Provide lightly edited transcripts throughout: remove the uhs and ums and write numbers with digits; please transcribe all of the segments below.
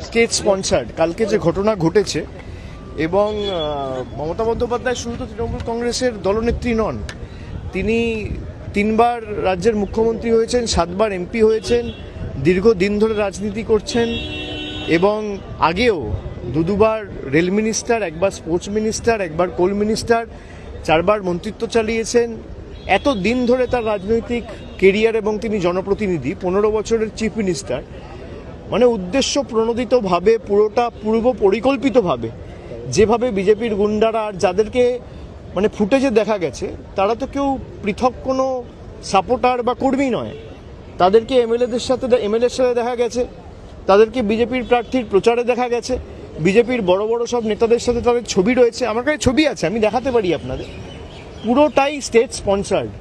State sponsored কালকে যে ঘটনা ঘটেছে, এবং মমতা বন্দ্যোপাধ্যায় শুধু তো তৃণমূল কংগ্রেসের দলনেত্রী নন, তিনি 3বার রাজ্যের মুখ্যমন্ত্রী হয়েছেন, 7বার এমপি হয়েছেন, দীর্ঘদিন ধরে রাজনীতি করছেন, এবং আগেও দুবার রেল মিনিস্টার, একবার স্পোর্টস মিনিস্টার, একবার কোল মিনিস্টার, 4বার মন্ত্রিত্ব চালিয়েছেন। এত দিন ধরে তার রাজনৈতিক কেরিয়ার, এবং তিনি জনপ্রতিনিধি, 15 বছরের চিফ মিনিস্টার। মানে উদ্দেশ্য প্রণোদিতভাবে, পুরোটা পূর্ব পরিকল্পিতভাবে যেভাবে বিজেপির গুন্ডারা, আর যাদেরকে মানে ফুটেজে দেখা গেছে, তারা তো কেউ পৃথক কোনো সাপোর্টার বা কর্মী নয়, তাদেরকে এমএলএর সাথে দেখা গেছে, তাদেরকে বিজেপির প্রার্থীর প্রচারে দেখা গেছে, বিজেপির বড় বড় সব নেতাদের সাথে তাদের ছবি রয়েছে, আমার কাছে ছবি আছে, আমি দেখাতে পারি আপনাদের। পুরোটাই স্টেট স্পন্সার্ড।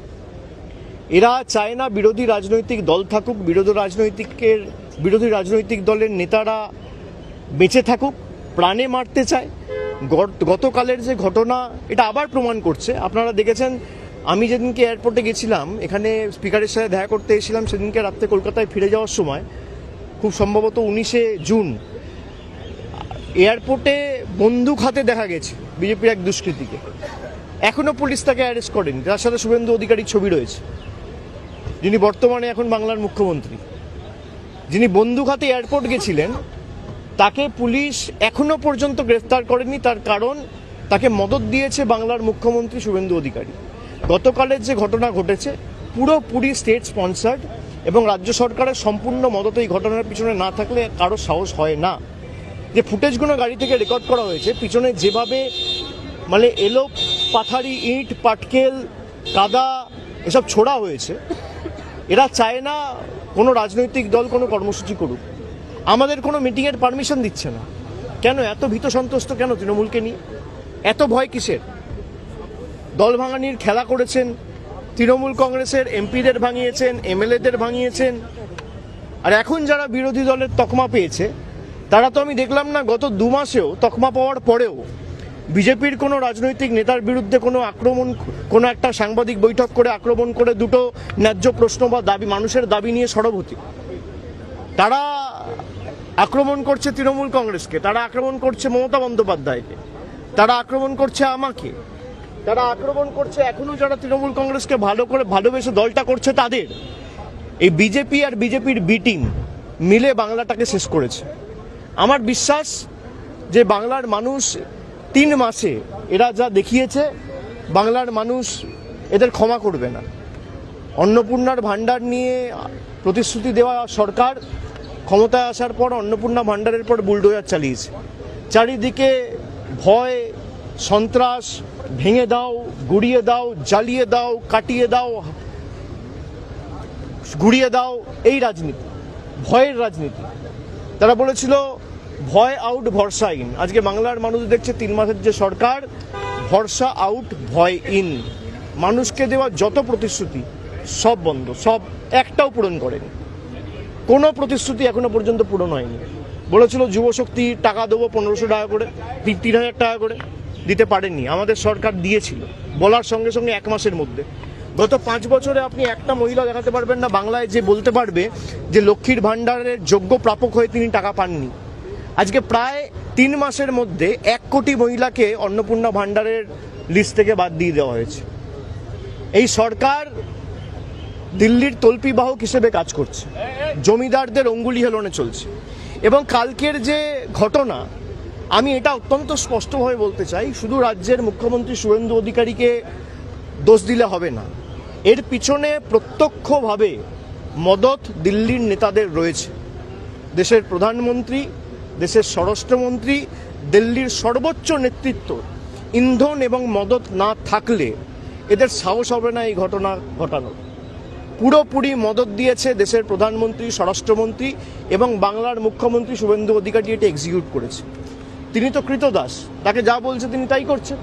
এরা চায় না বিরোধী রাজনৈতিক দল থাকুক, বিরোধী রাজনৈতিক দলের নেতারা বেঁচে থাকুক, প্রাণে মারতে চায়। গতকালের যে ঘটনা এটা আবার প্রমাণ করছে। আপনারা দেখেছেন, আমি যেদিনকে এয়ারপোর্টে গেছিলাম, এখানে স্পিকারের সাথে দেখা করতে এসেছিলাম, সেদিনকে রাত্রে কলকাতায় ফিরে যাওয়ার সময়, খুব সম্ভবত 19শে জুন, এয়ারপোর্টে বন্দুক হাতে দেখা গেছে বিজেপির এক দুষ্কৃতীকে। এখনও পুলিশ তাকে অ্যারেস্ট করেনি। তার সাথে শুভেন্দু অধিকারীর ছবি রয়েছে, যিনি বর্তমানে এখন বাংলার মুখ্যমন্ত্রী। যিনি বন্দুক হাতে এয়ারপোর্ট গেছিলেন, তাকে পুলিশ এখনো পর্যন্ত গ্রেফতার করেনি। তার কারণ, তাকে মদত দিয়েছে বাংলার মুখ্যমন্ত্রী শুভেন্দু অধিকারী। গতকালের যে ঘটনা ঘটেছে পুরোপুরি স্টেট স্পন্সার্ড, এবং রাজ্য সরকারের সম্পূর্ণ মদত এই ঘটনার পিছনে না থাকলে কারো সাহস হয় না। যে ফুটেজগুলো গাড়ি থেকে রেকর্ড করা হয়েছে, পিছনে যেভাবে মানে এলো পাথারি, ইট, পাটকেল, কাদা এসব ছোড়া হয়েছে, এরা চায় না কোনো রাজনৈতিক দল কোনো কর্মসূচি করুক। আমাদের কোনো মিটিংয়ের পারমিশন দিচ্ছে না। কেন এত ভীত সন্ত্রস্ত কেন তৃণমূলকে নিয়ে? এত ভয় কিসের? দল ভাঙানির খেলা করেছেন, তৃণমূল কংগ্রেসের এমপিদের ভাঙিয়েছেন, এমএলএদের ভাঙিয়েছেন। আর এখন যারা বিরোধী দলের তকমা পেয়েছে, তারা তো আমি দেখলাম না গত 2 মাসেও, তকমা পাওয়ার পরেও বিজেপির কোনো রাজনৈতিক নেতার বিরুদ্ধে কোনো আক্রমণ, কোনো একটা সাংবাদিক বৈঠক করে আক্রমণ করে দুটো ন্যায্য প্রশ্ন বা দাবি, মানুষের দাবি নিয়ে সরব হতে। তারা আক্রমণ করছে তৃণমূল কংগ্রেসকে, তারা আক্রমণ করছে মমতা বন্দ্যোপাধ্যায়কে, তারা আক্রমণ করছে আমাকে, তারা আক্রমণ করছে এখনো যারা তৃণমূল কংগ্রেসকে ভালো করে ভালোবেসে দলটা করছে তাদের। এই বিজেপি আর বিজেপির বি টিম মিলে বাংলাটাকে শেষ করেছে। আমার বিশ্বাস যে বাংলার মানুষ 3 মাসে এরা যা দেখিয়েছে, বাংলার মানুষ এদের ক্ষমা করবে না। অন্নপূর্ণার ভাণ্ডার নিয়ে প্রতিশ্রুতি দেওয়া সরকার ক্ষমতায় আসার পর অন্নপূর্ণা ভাণ্ডারের পর বুলডোজার চালিয়েছে। চারিদিকে ভয়, সন্ত্রাস, ভেঙে দাও, গুড়িয়ে দাও, জ্বালিয়ে দাও, কাটিয়ে দাও, গুড়িয়ে দাও, এই রাজনীতি, ভয়ের রাজনীতি। তারা বলেছিল ভয় আউট, ভরসা ইন। আজকে বাংলার মানুষ দেখছে 3 মাসের যে সরকার, ভরসা আউট, ভয় ইন। মানুষকে দেওয়া যত প্রতিশ্রুতি সব বন্ধ, সব একটাও পূরণ করেনি। কোনো প্রতিশ্রুতি এখনো পর্যন্ত পূরণ হয়নি। বলেছিল যুবশক্তি টাকা দেবো 1500 টাকা করে, 3000 টাকা করে, দিতে পারেননি। আমাদের সরকার দিয়েছিল বলার সঙ্গে সঙ্গে 1 মাসের মধ্যে। গত 5 বছরে আপনি একটা মহিলা দেখাতে পারবেন না বাংলায় যে বলতে পারবে যে লক্ষ্মীর ভাণ্ডারের যোগ্য প্রাপক হয়ে তিনি টাকা পাননি। আজকে প্রায় 3 মাসের মধ্যে 1 কোটি মহিলাকে অন্নপূর্ণা ভাণ্ডারের লিস্ট থেকে বাদ দিয়ে দেওয়া হয়েছে। এই সরকার দিল্লির তল্পিবাহক হিসেবে কাজ করছে, জমিদারদের অঙ্গুলি হেলনে চলছে। এবং কালকের যে ঘটনা, আমি এটা অত্যন্ত স্পষ্টভাবে বলতে চাই, শুধু রাজ্যের মুখ্যমন্ত্রী শুভেন্দু অধিকারীকে দোষ দিলে হবে না। এর পিছনে প্রত্যক্ষভাবে মদত দিল্লির নেতাদের রয়েছে। দেশের প্রধানমন্ত্রী, দেশের স্বরাষ্ট্রমন্ত্রী, দিল্লির সর্বোচ্চ নেতৃত্ব ইন্ধন এবং মদত না থাকলে এদের সাহস হবে না এই ঘটনা ঘটানোর। পুরোপুরি মদত দিয়েছে দেশের প্রধানমন্ত্রী, স্বরাষ্ট্রমন্ত্রী এবং বাংলার মুখ্যমন্ত্রী শুভেন্দু অধিকারী। এটা এক্সিকিউট করেছে। তিনি তো কৃতদাস, তাকে যা বলছে তিনি তাই করছেন।